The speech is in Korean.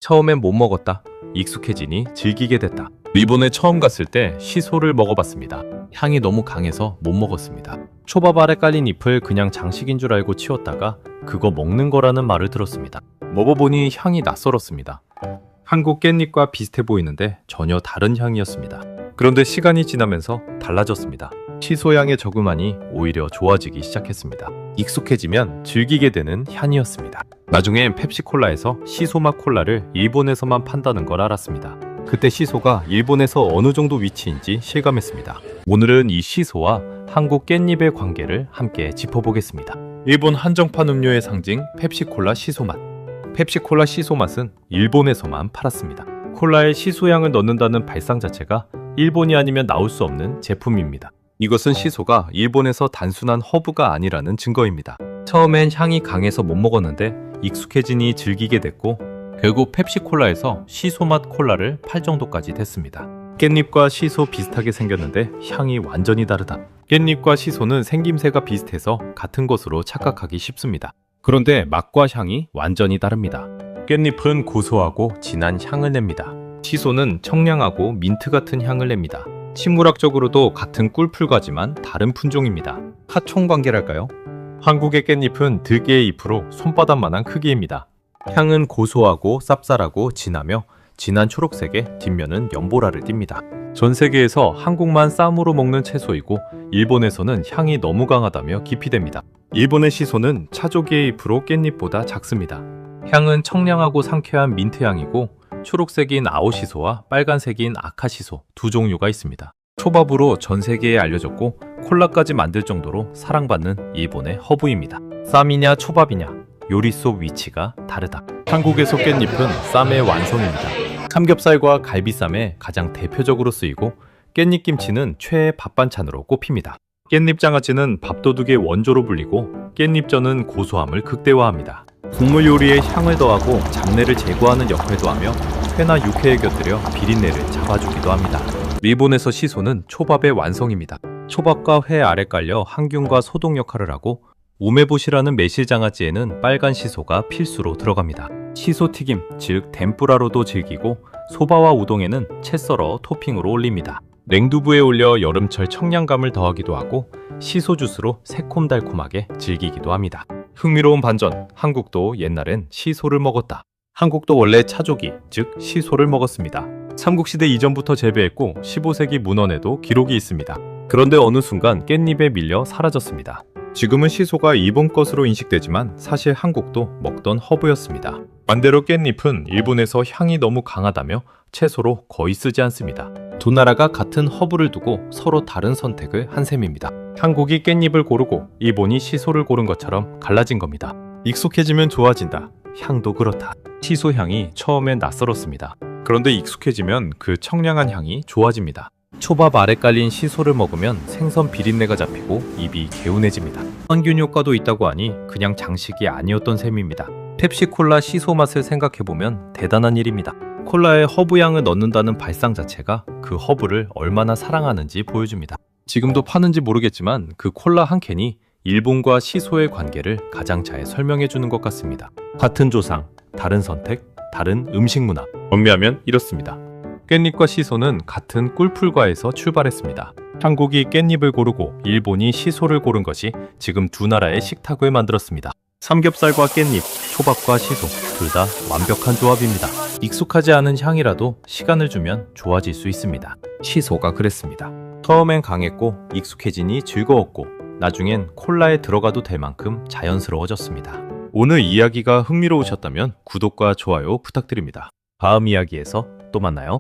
처음엔 못 먹었다. 익숙해지니 즐기게 됐다. 일본에 처음 갔을 때 시소를 먹어봤습니다. 향이 너무 강해서 못 먹었습니다. 초밥 아래 깔린 잎을 그냥 장식인 줄 알고 치웠다가 그거 먹는 거라는 말을 들었습니다. 먹어보니 향이 낯설었습니다. 한국 깻잎과 비슷해 보이는데 전혀 다른 향이었습니다. 그런데 시간이 지나면서 달라졌습니다. 시소향에 적응하니 오히려 좋아지기 시작했습니다. 익숙해지면 즐기게 되는 향이었습니다. 나중엔 펩시콜라에서 시소맛 콜라를 일본에서만 판다는 걸 알았습니다. 그때 시소가 일본에서 어느 정도 위치인지 실감했습니다. 오늘은 이 시소와 한국 깻잎의 관계를 함께 짚어보겠습니다. 일본 한정판 음료의 상징 펩시콜라 시소맛. 펩시콜라 시소맛은 일본에서만 팔았습니다. 콜라에 시소향을 넣는다는 발상 자체가 일본이 아니면 나올 수 없는 제품입니다. 이것은 시소가 일본에서 단순한 허브가 아니라는 증거입니다. 처음엔 향이 강해서 못 먹었는데 익숙해지니 즐기게 됐고 결국 펩시콜라에서 시소맛 콜라를 팔 정도까지 됐습니다. 깻잎과 시소 비슷하게 생겼는데 향이 완전히 다르다. 깻잎과 시소는 생김새가 비슷해서 같은 것으로 착각하기 쉽습니다. 그런데 맛과 향이 완전히 다릅니다. 깻잎은 고소하고 진한 향을 냅니다. 시소는 청량하고 민트 같은 향을 냅니다. 식물학적으로도 같은 꿀풀과지만 다른 품종입니다. 하총관계랄까요? 한국의 깻잎은 들깨의 잎으로 손바닥만한 크기입니다. 향은 고소하고 쌉쌀하고 진하며 진한 초록색에 뒷면은 연보라를 띱니다. 전 세계에서 한국만 쌈으로 먹는 채소이고 일본에서는 향이 너무 강하다며 기피됩니다. 일본의 시소는 차조기의 잎으로 깻잎보다 작습니다. 향은 청량하고 상쾌한 민트향이고 초록색인 아오시소와 빨간색인 아카시소 두 종류가 있습니다. 초밥으로 전 세계에 알려졌고 콜라까지 만들 정도로 사랑받는 일본의 허브입니다. 쌈이냐 초밥이냐 요리 속 위치가 다르다. 한국에서 깻잎은 쌈의 완성입니다. 삼겹살과 갈비쌈에 가장 대표적으로 쓰이고 깻잎김치는 최애 밥반찬으로 꼽힙니다. 깻잎장아찌는 밥도둑의 원조로 불리고 깻잎전은 고소함을 극대화합니다. 국물 요리에 향을 더하고 잡내를 제거하는 역할도 하며 회나 육회에 곁들여 비린내를 잡아주기도 합니다. 일본에서 시소는 초밥의 완성입니다. 초밥과 회 아래 깔려 항균과 소독 역할을 하고 우메보시라는 매실장아찌에는 빨간 시소가 필수로 들어갑니다. 시소튀김, 즉 덴뿌라로도 즐기고 소바와 우동에는 채 썰어 토핑으로 올립니다. 냉두부에 올려 여름철 청량감을 더하기도 하고 시소 주스로 새콤달콤하게 즐기기도 합니다. 흥미로운 반전, 한국도 옛날엔 시소를 먹었다. 한국도 원래 차조기, 즉 시소를 먹었습니다. 삼국시대 이전부터 재배했고 15세기 문헌에도 기록이 있습니다. 그런데 어느 순간 깻잎에 밀려 사라졌습니다. 지금은 시소가 일본 것으로 인식되지만 사실 한국도 먹던 허브였습니다. 반대로 깻잎은 일본에서 향이 너무 강하다며 채소로 거의 쓰지 않습니다. 두 나라가 같은 허브를 두고 서로 다른 선택을 한 셈입니다. 한국이 깻잎을 고르고 일본이 시소를 고른 것처럼 갈라진 겁니다. 익숙해지면 좋아진다. 향도 그렇다. 시소 향이 처음엔 낯설었습니다. 그런데 익숙해지면 그 청량한 향이 좋아집니다. 초밥 아래 깔린 시소를 먹으면 생선 비린내가 잡히고 입이 개운해집니다. 항균 효과도 있다고 하니 그냥 장식이 아니었던 셈입니다. 펩시콜라 시소 맛을 생각해보면 대단한 일입니다. 콜라에 허브향을 넣는다는 발상 자체가 그 허브를 얼마나 사랑하는지 보여줍니다. 지금도 파는지 모르겠지만 그 콜라 한 캔이 일본과 시소의 관계를 가장 잘 설명해주는 것 같습니다. 같은 조상, 다른 선택, 다른 음식 문화. 정리하면 이렇습니다. 깻잎과 시소는 같은 꿀풀과에서 출발했습니다. 한국이 깻잎을 고르고 일본이 시소를 고른 것이 지금 두 나라의 식탁을 만들었습니다. 삼겹살과 깻잎, 초밥과 시소 둘 다 완벽한 조합입니다. 익숙하지 않은 향이라도 시간을 주면 좋아질 수 있습니다. 시소가 그랬습니다. 처음엔 강했고 익숙해지니 즐거웠고 나중엔 콜라에 들어가도 될 만큼 자연스러워졌습니다. 오늘 이야기가 흥미로우셨다면 구독과 좋아요 부탁드립니다. 다음 이야기에서 또 만나요.